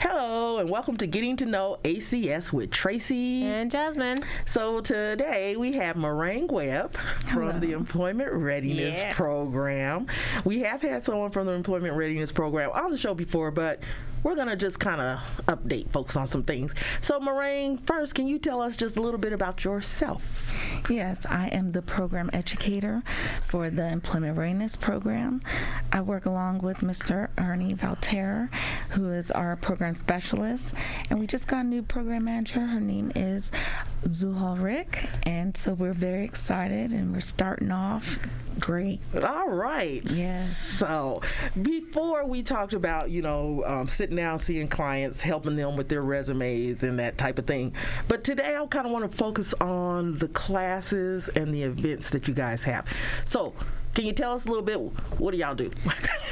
Hello, and welcome to Getting to Know ACS with Tracy and Jasmine. So today we have Marang Webb from the Employment Readiness Program. We have had someone from the Employment Readiness Program on the show before, but we're going to just kind of update folks on some things. So Marang, first, can you tell us just a little bit about yourself? Yes, I am the program educator for the Employment Readiness Program. I work along with Mr. Ernie Valterra, who is our program specialist, and we just got a new program manager. Her name is Zuhal Rick, and so we're very excited, and we're starting off great. All right. Yes. So before we talked about, sitting down, seeing clients, helping them with their resumes and that type of thing. But today I kind of want to focus on the classes and the events that you guys have. So can you tell us a little bit, what do y'all do?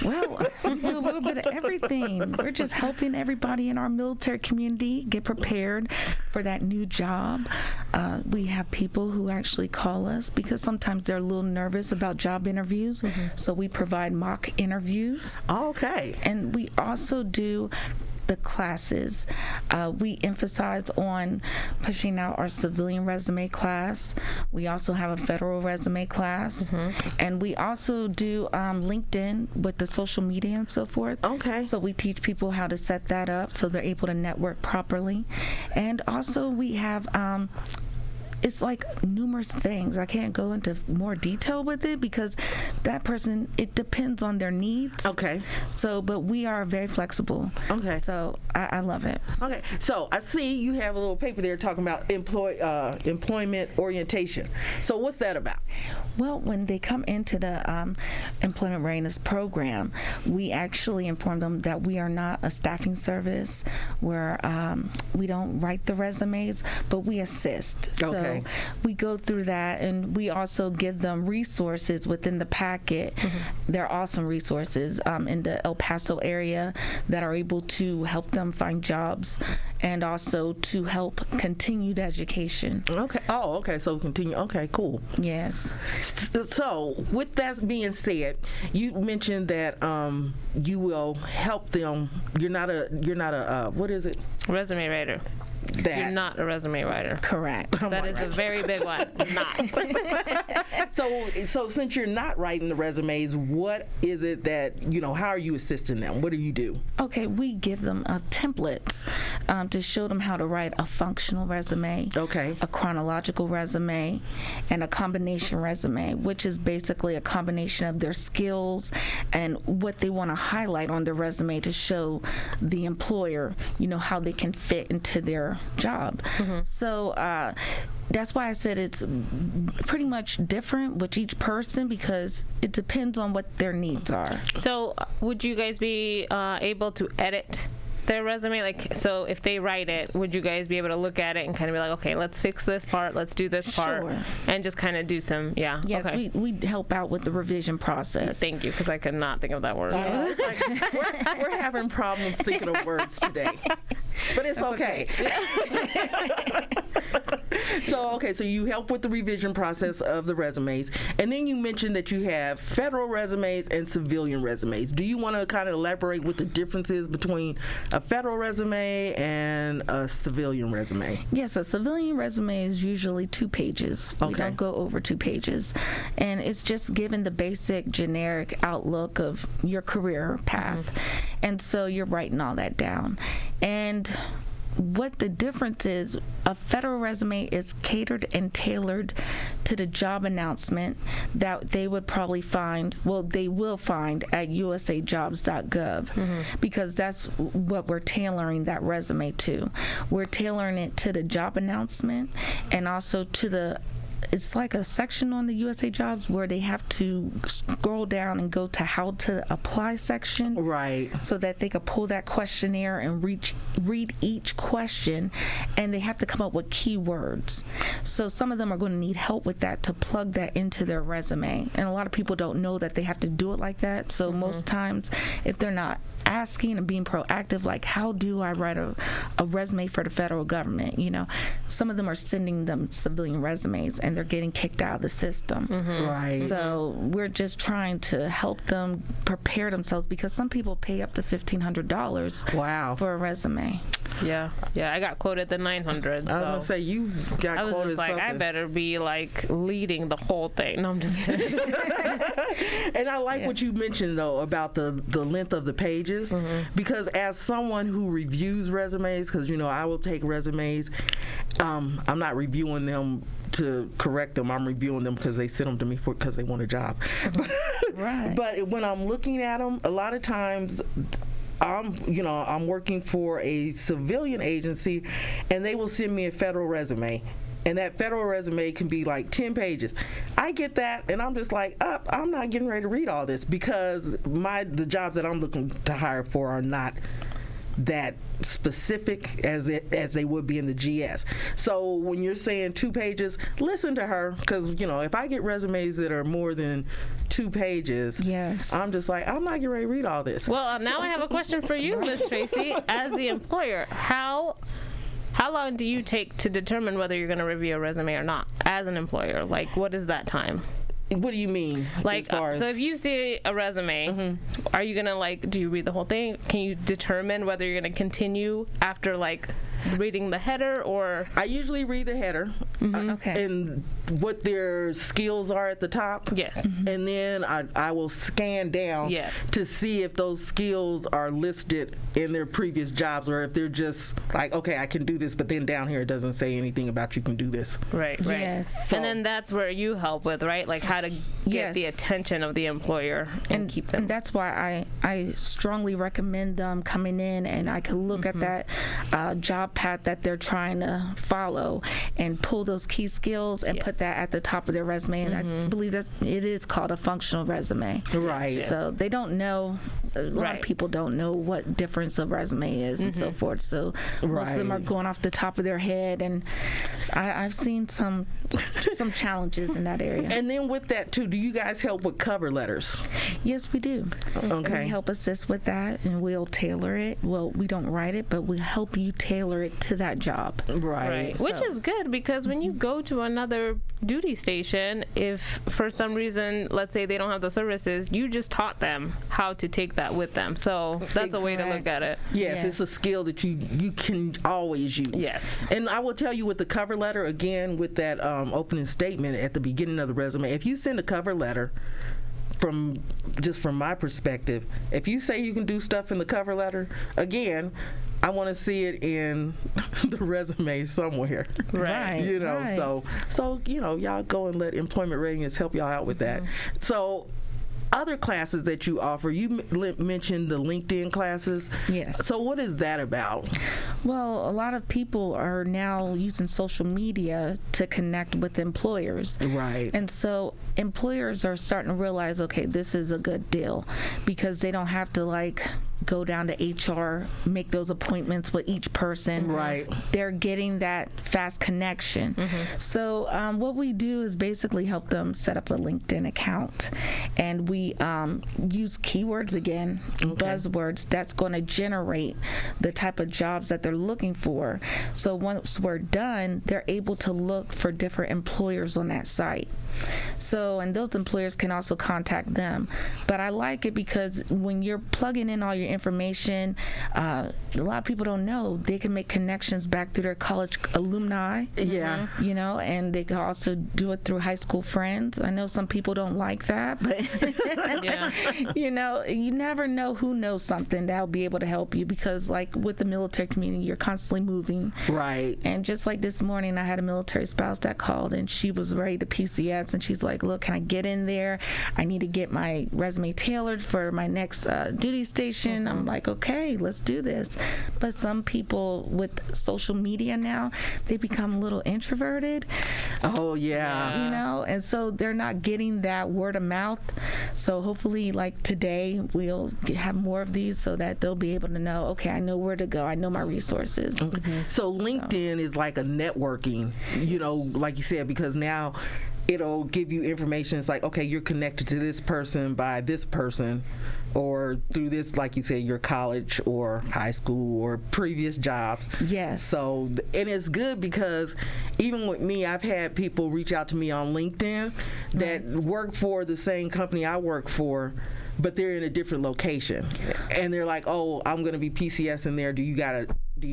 Well, we do a little bit of everything. We're just helping everybody in our military community get prepared for that new job. We have people who actually call us because sometimes they're a little nervous about job interviews. Mm-hmm. So we provide mock interviews. Okay. And we also do the classes. We emphasize on pushing out our civilian resume class. We also have a federal resume class. Mm-hmm. And we also do LinkedIn with the social media and so forth. Okay. So we teach people how to set that up so they're able to network properly. And also we have it's like numerous things. I can't go into more detail with it because that person, it depends on their needs. Okay. So, but we are very flexible. Okay. So I love it. Okay. So I see you have a little paper there talking about employment orientation. So what's that about? Well, when they come into the Employment Readiness Program, we actually inform them that we are not a staffing service where we don't write the resumes, but we assist. Okay. So we go through that, and we also give them resources within the packet. Mm-hmm. They're awesome resources in the El Paso area that are able to help them find jobs and also to help continued education. Okay. Oh, okay. So continue. Okay, cool. Yes. So with that being said, you mentioned that you will help them. You're not a what is it? Resume writer. You're not a resume writer. Correct. That is a very big one. Not. So since you're not writing the resumes, what is it that, how are you assisting them? What do you do? Okay, we give them templates to show them how to write a functional resume, okay, a chronological resume, and a combination resume, which is basically a combination of their skills and what they want to highlight on their resume to show the employer, how they can fit into their job. Mm-hmm. So that's why I said it's pretty much different with each person because it depends on what their needs are. So would you guys be able to edit their resume? So if they write it, would you guys be able to look at it and kind of be like, okay, let's fix this part, let's do this part, and just kind of do some, Yes, okay. we help out with the revision process. Thank you, because I could not think of that word. It's like we're having problems thinking of words today, but it's okay. So you help with the revision process of the resumes, and then you mentioned that you have federal resumes and civilian resumes. Do you want to kind of elaborate what the difference is between a federal resume and a civilian resume? Yes, a civilian resume is usually 2 pages. Okay. We don't go over 2 pages. And it's just given the basic generic outlook of your career path. Mm-hmm. And so you're writing all that down. And what the difference is, a federal resume is catered and tailored to the job announcement that they would probably find, they will find at usajobs.gov, mm-hmm. because that's what we're tailoring that resume to. We're tailoring it to the job announcement and also to it's like a section on the USA Jobs where they have to scroll down and go to how to apply section. Right. So that they could pull that questionnaire and read each question, and they have to come up with keywords. So some of them are going to need help with that to plug that into their resume. And a lot of people don't know that they have to do it like that. So mm-hmm. most times, if they're not asking and being proactive, like how do I write a resume for the federal government, some of them are sending them civilian resumes, and and they're getting kicked out of the system. Right. So we're just trying to help them prepare themselves, because some people pay up to $1,500 Wow. for a resume. Yeah, I got quoted the 900. I was gonna say you got I was quoted just like, something. I better be like leading the whole thing. No, I'm just kidding. And I like what you mentioned though about the length of the pages, because as someone who reviews resumes, because I will take resumes, I'm not reviewing them to correct them. I'm reviewing them because they sent them to me because they want a job. Right. But when I'm looking at them, a lot of times I'm working for a civilian agency, and they will send me a federal resume. And that federal resume can be like 10 pages. I get that, and I'm just like, I'm not getting ready to read all this, because the jobs that I'm looking to hire for are not that specific as they would be in the GS. So when you're saying 2 pages, listen to her, because if I get resumes that are more than 2 pages, yes, I'm just like, I'm not getting ready to read all this. Well, now I have a question for you, Miss Tracy. As the employer, how long do you take to determine whether you're going to review a resume or not as an employer? Like, what is that time? What do you mean? Like, so if you see a resume, are you gonna do you read the whole thing? Can you determine whether you're gonna continue after reading the header, or? I usually read the header, Okay. and what their skills are at the top. Yes. And then I will scan down to see if those skills are listed in their previous jobs, or if they're just like, okay, I can do this, but then down here it doesn't say anything about you can do this. Right. Yes. So, and then that's where you help with, right? Like how to get the attention of the employer and keep them. And that's why I strongly recommend them coming in, and I can look at that job path that they're trying to follow and pull those key skills and put that at the top of their resume. And I believe that it is called a functional resume. Right. So they don't know, a lot of people don't know what difference a resume is and so forth. So most of them are going off the top of their head, and I've seen some challenges in that area. And then with that too, do you guys help with cover letters? Yes, we do. Okay. We help assist with that, and we'll tailor it. Well, we don't write it, but we help you tailor it to that job. Right. Which is good, because when you go to another duty station, if for some reason, let's say they don't have the services, you just taught them how to take that with them. So that's a way to look at it. Yes, it's a skill that you can always use. Yes. And I will tell you with the cover letter, again, with that opening statement at the beginning of the resume, if you send a cover letter, from my perspective, if you say you can do stuff in the cover letter, again, I want to see it in the resume somewhere. Right. So y'all go and let Employment Readiness help y'all out with that. So other classes that you offer, you mentioned the LinkedIn classes. Yes. So what is that about? Well, a lot of people are now using social media to connect with employers. Right. And so employers are starting to realize, okay, this is a good deal, because they don't have to go down to HR, make those appointments with each person. Right. They're getting that fast connection. So what we do is basically help them set up a LinkedIn account, and we use keywords again, buzzwords that's going to generate the type of jobs that they're looking for. So once we're done, they're able to look for different employers on that site. So, and those employers can also contact them. But I like it because when you're plugging in all your information, a lot of people don't know they can make connections back through their college alumni. Yeah. And they can also do it through high school friends. I know some people don't like that, but you never know who knows something that'll be able to help you, because with the military community, you're constantly moving. Right. And just like this morning, I had a military spouse that called, and she was ready to PCS, and she's like, look, can I get in there? I need to get my resume tailored for my next duty station. I'm like, okay, let's do this. But some people with social media now, they become a little introverted. Oh, yeah. And so they're not getting that word of mouth. So hopefully, today, we'll have more of these so that they'll be able to know, okay, I know where to go. I know my resources. So LinkedIn is like a networking, like you said, because now it'll give you information. It's like, okay, you're connected to this person by this person, or through this, like you said, your college or high school or previous jobs. Yes. So, and it's good because even with me, I've had people reach out to me on LinkedIn that work for the same company I work for, but they're in a different location. And they're like, oh, I'm going to be PCS in there. Do you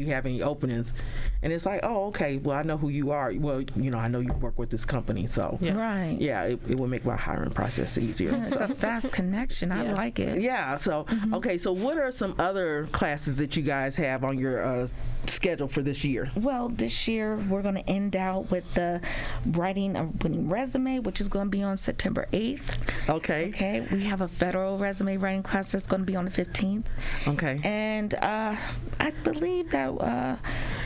have any openings? And it's like, oh, okay, well, I know who you are. Well, I know you work with this company. So, Right. Yeah, it will make my hiring process easier. It's a fast connection. I like it. Yeah, so, okay, so what are some other classes that you guys have on your schedule for this year? Well, this year we're going to end out with the writing a winning resume, which is going to be on September 8th. Okay. We have a federal resume writing class that's going to be on the 15th. Okay. And I believe that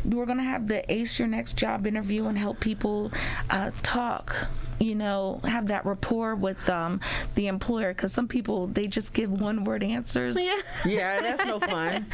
we're going to have the Ace Your Next Job interview and help people talk, have that rapport with the employer, because some people, they just give one-word answers. Yeah, that's no fun.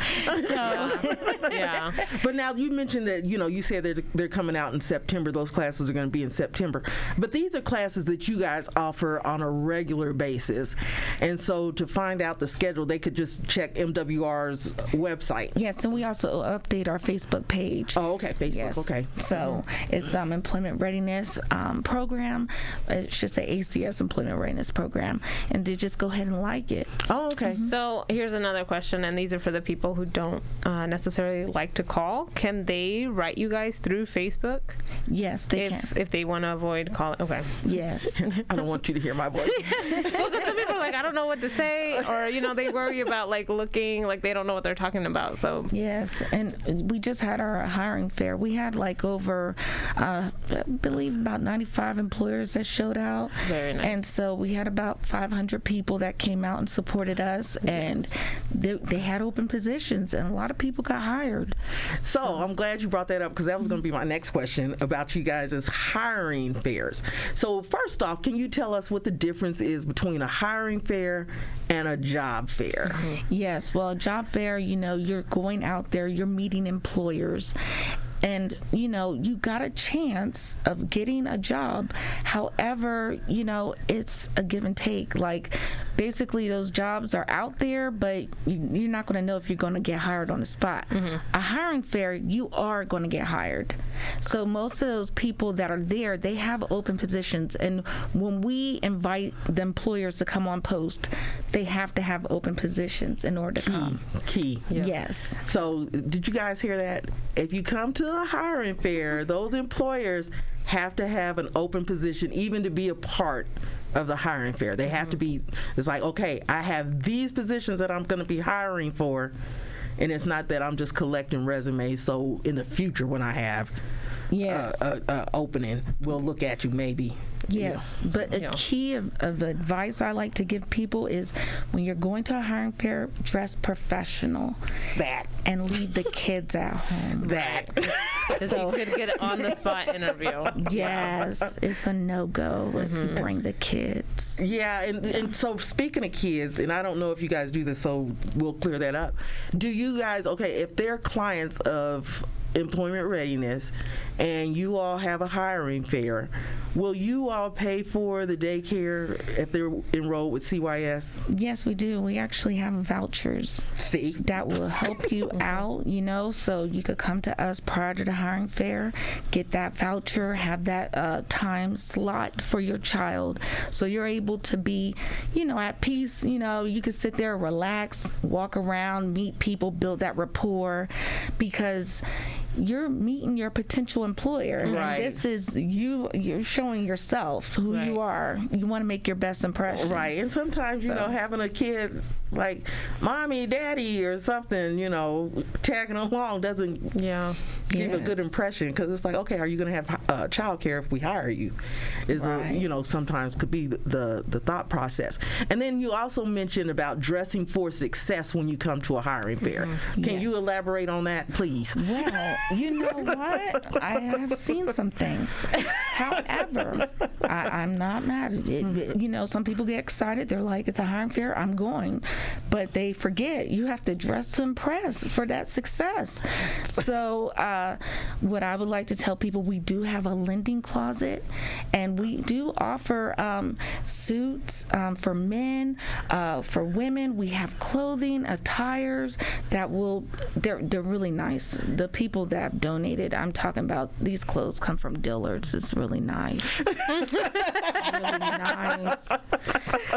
Yeah. But now you mentioned that, you said they're coming out in September. Those classes are going to be in September. But these are classes that you guys offer on a regular basis. And so to find out the schedule, they could just check MWR's website. Yes, and we also update our Facebook page. Oh, okay, Facebook, Yes. okay. So it's Employment Readiness Program. It should say ACS Employment Readiness Program. And to just go ahead and like it. Oh, okay. So here's another question, and these are for the people who don't necessarily like to call. Can they write you guys through Facebook? Yes, they can. If they want to avoid calling. Okay. Yes. I don't want you to hear my voice. Well, 'cause some people are like, I don't know what to say, or they worry about looking like they don't know what they're talking about. So Yes, and we just had our hiring fair. We had over, I believe, about 95 employers that showed out. Very nice. And so we had about 500 people that came out and supported us, and they had open positions, and a lot of people got hired. So I'm glad you brought that up, because that was going to be my next question about you guys as hiring fairs. So first off, can you tell us what the difference is between a hiring fair and a job fair? Yes, well, a job fair, you're going out there, you're meeting employers. And, you got a chance of getting a job. However, it's a give and take. Basically, those jobs are out there, but you're not going to know if you're going to get hired on the spot. A hiring fair, you are going to get hired. So most of those people that are there, they have open positions. And when we invite the employers to come on post, they have to have open positions in order to come. Key. Yeah. Yes. So did you guys hear that? If you come to a hiring fair, those employers have to have an open position even to be a part of the hiring fair. They have to be, it's like, okay, I have these positions that I'm going to be hiring for, and it's not that I'm just collecting resumes, so in the future when I have a opening, we'll look at you maybe. Yes, but a key of advice I like to give people is when you're going to a hiring fair, dress professional. That. And leave the kids at home. That. So you could get an on-the-spot interview. Yes, it's a no-go if you bring the kids. Yeah, and so speaking of kids, and I don't know if you guys do this, so we'll clear that up. Do you guys, if they're clients of Employment Readiness and you all have a hiring fair, will you all pay for the daycare if they're enrolled with CYS? Yes, we do. We actually have vouchers. See? That will help you out, so you could come to us prior to the hiring fair, get that voucher, have that time slot for your child, so you're able to be, at peace. You could sit there, relax, walk around, meet people, build that rapport, because you're meeting your potential employer. Right. And this is you're showing yourself who you are. You want to make your best impression. Right. And sometimes, having a kid like mommy, daddy, or something, tagging along doesn't give a good impression, because it's like, okay, are you going to have child care if we hire you? Sometimes could be the thought process. And then you also mentioned about dressing for success when you come to a hiring fair. Can you elaborate on that, please? Well, you know what? I have seen some things. However, I'm not mad at it. Some people get excited. They're like, it's a hiring fair, I'm going. but they forget you have to dress to impress for that success. So what I would like to tell people, we do have a lending closet, and we do offer suits for men, for women. We have clothing, attires that they're really nice. The people that have donated, I'm talking about, these clothes come from Dillard's. It's really nice. Really nice.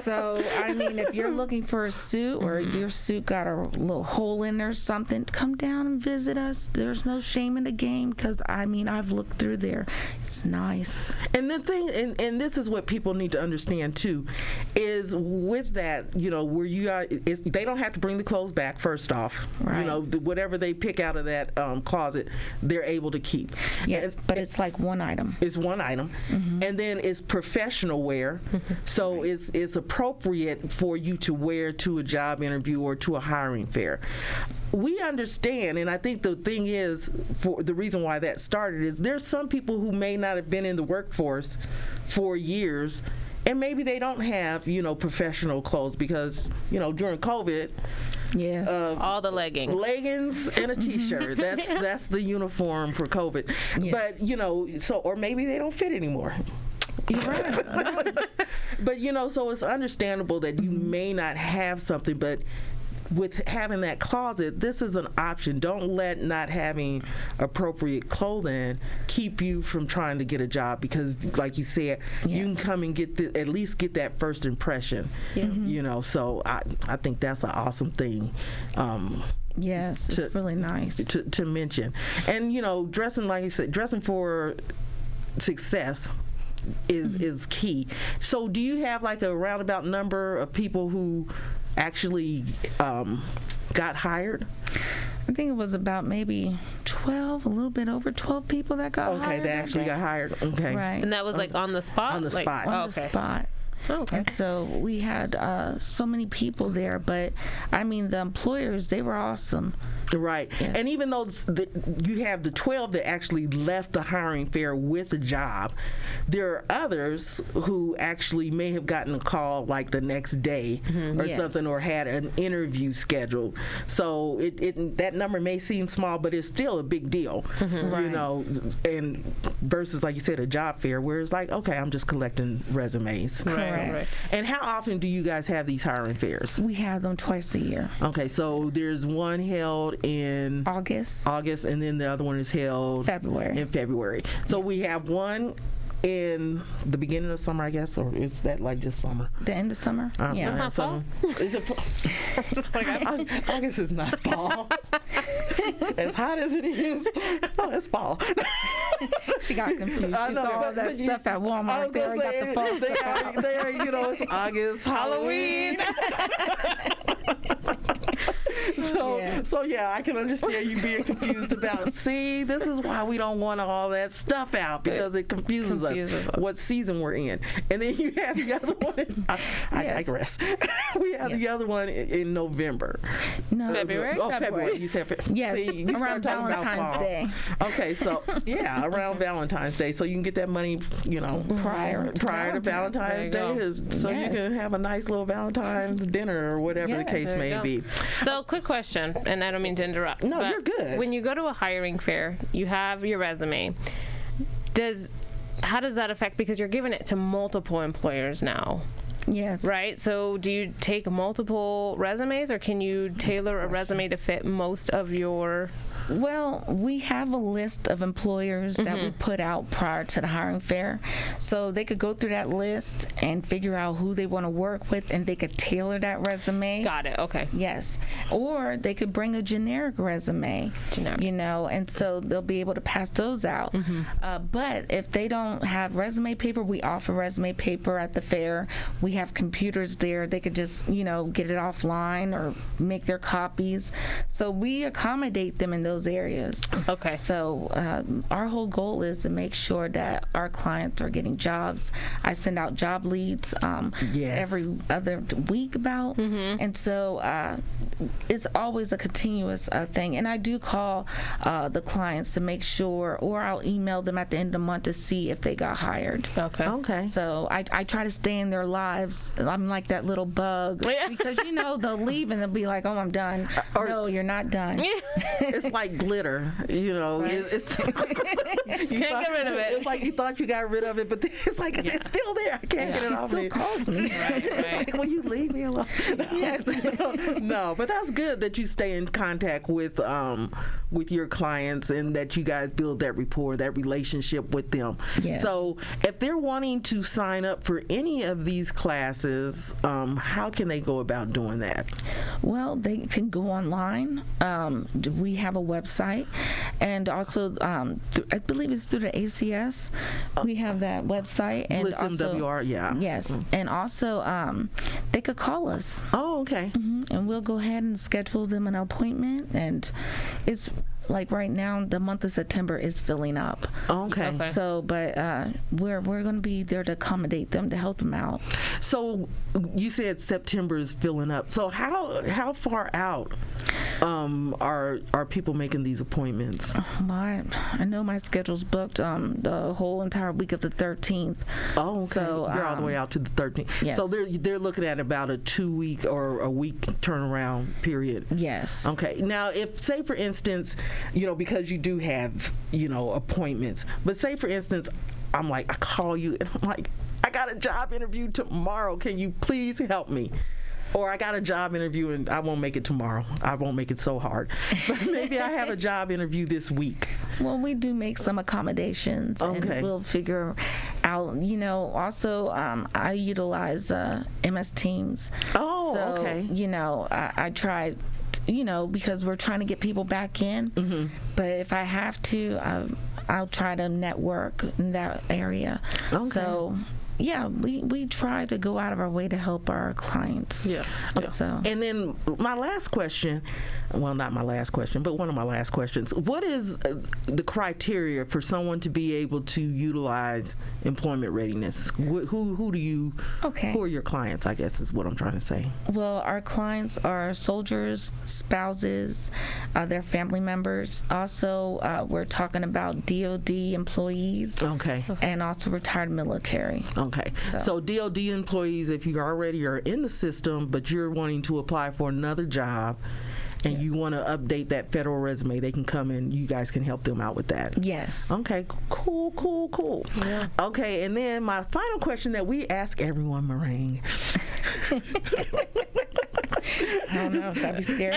So, I mean, if you're looking for a suit, or your suit got a little hole in it or something, come down and visit us. There's no shame in the game, because, I mean, I've looked through there. It's nice. And the thing, and this is what people need to understand too, is with that, where you are, they don't have to bring the clothes back, first off. Right. Whatever they pick out of that closet, they're able to keep. Yes, but it's like one item. It's one item. And then it's professional wear. So it's appropriate for you to wear to a job interview or to a hiring fair. We understand, and I think the thing is, for the reason why that started is there's some people who may not have been in the workforce for years, and maybe they don't have, professional clothes because, during COVID, yes, all the leggings and a t-shirt. That's the uniform for COVID. Yes. But, or maybe they don't fit anymore. You're right. But, so it's understandable that you may not have something, but with having that closet, this is an option. Don't let not having appropriate clothing keep you from trying to get a job, because, like you said, you can come and at least get that first impression. So I think that's an awesome thing. Yes, it's really nice to mention. And dressing, like you said, dressing for success is key. So do you have like a roundabout number of people who actually got hired? I think it was about maybe 12, a little bit over 12 people that got hired. Okay, they actually got hired. Okay. Right. And that was like on the spot? On the spot. On the spot. Okay. And so we had so many people there, but I mean, the employers, they were awesome. Right. Yes. And even though you have the 12 that actually left the hiring fair with a job, there are others who actually may have gotten a call like the next day or something, or had an interview scheduled. So that number may seem small, but it's still a big deal, and versus, like you said, a job fair where it's like, okay, I'm just collecting resumes. Right. And how often do you guys have these hiring fairs? We have them twice a year. Okay, so there's one held in August, and then the other one is held in February. So we have one in the beginning of summer, I guess, or is that like just summer? The end of summer? Yeah. That's not fall? Is it fall? Just like August is not fall. As hot as it is, it's fall. She got confused. She saw all that stuff at Walmart. They already got the fall stuff. It's August, Halloween. So yeah, I can understand you being confused about. See, this is why we don't want all that stuff out, because it confuses us what season we're in. And then you have the other one. I digress. We have the other one in November. No, February. February. You said yes, see, around Valentine's Day. Okay, so around Valentine's Day, so you can get that money, prior to Valentine's Day, so you can have a nice little Valentine's dinner or whatever the case may be. So, quick question, and I don't mean to interrupt. No, you're good. When you go to a hiring fair, you have your resume. How does that affect, because you're giving it to multiple employers now? Yes. Right? So do you take multiple resumes, or can you tailor a resume to fit most of your... Well, we have a list of employers that we put out prior to the hiring fair. So they could go through that list and figure out who they want to work with, and they could tailor that resume. Got it. Okay. Yes. Or they could bring a generic resume, and so they'll be able to pass those out. But if they don't have resume paper, we offer resume paper at the fair. We have computers there. They could just, get it offline or make their copies. So we accommodate them in those areas. Okay. So our whole goal is to make sure that our clients are getting jobs. I send out job leads every other week about. And so it's always a continuous thing. And I do call the clients to make sure, or I'll email them at the end of the month to see if they got hired. Okay. Okay. So I try to stay in their lives I'm like that little bug because they'll leave and they'll be like, "Oh, I'm done." Or, no, you're not done. It's like glitter, Right. It's you can't get rid of it. It's like you thought you got rid of it, but it's like it's still there. I can't get it off. She still calls me. Right. Like, will you leave me alone? No, but that's good that you stay in contact with your clients and that you guys build that rapport, that relationship with them. Yes. So if they're wanting to sign up for any of these classes, how can they go about doing that? Well, they can go online. We have a website, and also I believe it's through the ACS. We have that website, and Bliss also MWR, yeah. Yes, and also they could call us. Oh, okay. And we'll go ahead and schedule them an appointment, and it's like right now the month of September is filling up. Okay. So, but we're going to be there to accommodate them, to help them out. So you said September is filling up. So how far out are people making these appointments? I know my schedule's booked the whole entire week of the 13th. Oh, okay. So, you're all the way out to the 13th. Yes. So they're looking at about a 2-week or a week turnaround period. Yes. Okay. Now, if say for instance, because you do have appointments, but say for instance, I'm like, I call you and I'm like, I got a job interview tomorrow. Can you please help me? Or I got a job interview and I won't make it tomorrow. I won't make it so hard. But maybe I have a job interview this week. Well, we do make some accommodations, and we'll figure out, also I utilize MS Teams. Oh, so, okay. I try, because we're trying to get people back in. But if I have to, I'll try to network in that area. Okay. So, yeah, we try to go out of our way to help our clients. Yeah. So. And then my last question, well, not my last question, but one of my last questions. What is the criteria for someone to be able to utilize employment readiness? Who are your clients, I guess is what I'm trying to say. Well, our clients are soldiers, spouses, their family members. Also, we're talking about DOD employees. Okay. And also retired military. Okay. So DOD employees, if you already are in the system, but you're wanting to apply for another job, and you want to update that federal resume, they can come in. You guys can help them out with that. Yes. Okay. Cool. Yeah. Okay. And then my final question that we ask everyone, Marang. I don't know. Should I be scared?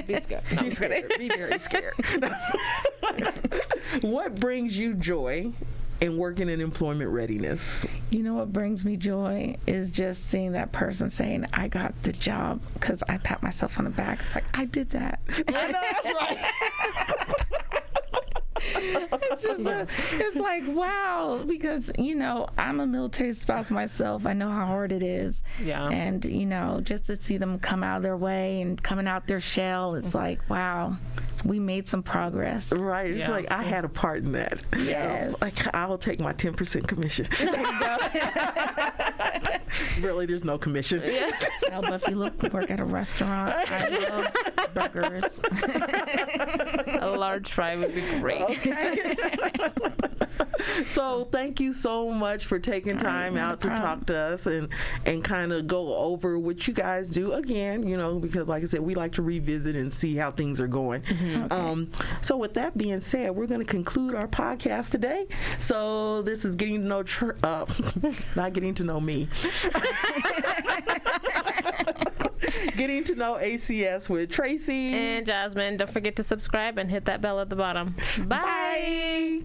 Be scared. Be scared. Be very scared. What brings you joy in working in employment readiness? What brings me joy is just seeing that person saying, I got the job, because I pat myself on the back. It's like, I did that. I know, that's right. It's like, wow, because, I'm a military spouse myself. I know how hard it is. Yeah. And, just to see them come out of their way and coming out their shell, it's like, wow, we made some progress. Right. It's like, I had a part in that. Yes. Like, I'll take my 10% commission. Really, there's no commission. No, but if you work at a restaurant, I love burgers. A large fry would be great. Okay. So thank you so much for taking time out to talk to us and kind of go over what you guys do again, because like I said, we like to revisit and see how things are going. Okay. So with that being said, we're going to conclude our podcast today. So this is getting to know, not getting to know me. Getting to know ACS with Tracy and Jasmine. Don't forget to subscribe and hit that bell at the bottom. Bye. Bye.